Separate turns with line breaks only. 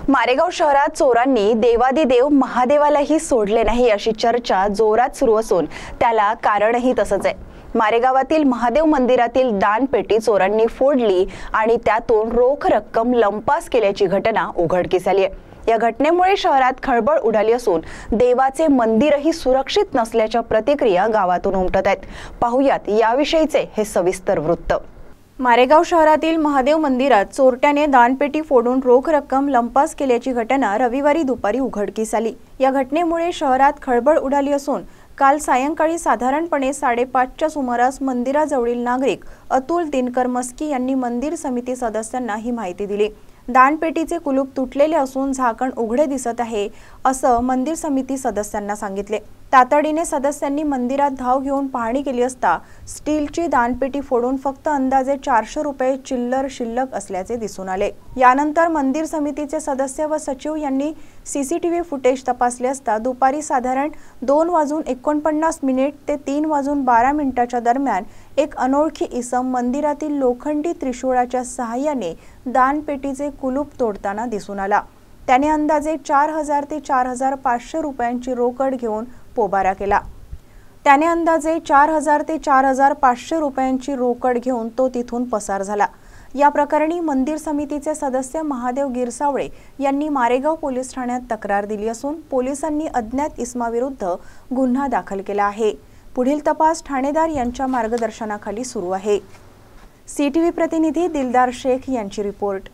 मारेगाव शहरात चोरांनी देवादिदेव महादेवालाही सोडले नाही अशी चर्चा जोरात सुरू असून त्याला कारणही तसंच आहे। मारेगावातील महादेव मंदिरातील दानपेटी चोरांनी फोडली आणि त्यातून रोख रक्कम लंपास केल्याची घटना उघडकीस आली आहे। या घटनेमुळे शहरात खळबळ उडाली असून देवाचे मंदिरही सुरक्षित नसल्याच्या प्रतिक्रिया गावातून उमटत आहेत। पाहुयात याविषयीचे हे सविस्तर वृत्त। मारेगाव शहरातील महादेव मंदिरात चोरट्याने दानपेटी फोडून रोख रक्कम लंपास केल्याची घटना रविवारी दुपारी उघडकीस आली। या घटनेमुळे शहरात खळबळ उडाली असून काल सायंकाळी साधारणपणे 5:30च्या सुमारास मंदिराजवळील नागरिक अतुल दिनकर मस्की यांनी मंदिर समिती सदस्यांना ही माहिती दिली। दानपेटीचे कुलूप तुटलेले असून झाकण उघडे दिसत आहे असं मंदिर समिती सदस्यांना सांगितले। तातडीने सदस्यांनी मंदिरात धाव घेऊन पाहणी केली असता स्टीलची दानपेटी फोडून फक्त अंदाजे 400 रुपये चिल्लर शिल्लक असल्याचे दिसून आले। यानंतर मंदिर समितीचे सदस्य व सचिव यांनी सीसीटीव्ही फुटेज तपासले असता दुपारी साधारण 2:49 ते 3:12 दरम्यान एक अनोळखी इसम मंदिरातील लोखंडी त्रिशूळाच्या सहाय्याने दानपेटीचे कुलूप तोडताना दिसून आला। त्याने अंदाजे 4000 ते 4500 रुपयांची रोकड घेऊन पोबारा केला। त्याने अंदाजे 4000 ते 4500 रुपयांची रोकड घेऊन तो तिथून पसार झाला। या प्रकरणी मंदिर समितीचे सदस्य महादेव गिरसावळे यांनी मारेगाव पोलीस ठाण्यात तक्रार दिली असून पोलिसांनी अज्ञात इसमाविरुद्ध गुन्हा दाखल केला आहे। पुढील तपास ठाणेदार यांच्या मार्गदर्शनाखाली सुरू आहे। सीटीव्ही प्रतिनिधी दिलदार शेख यांची रिपोर्ट।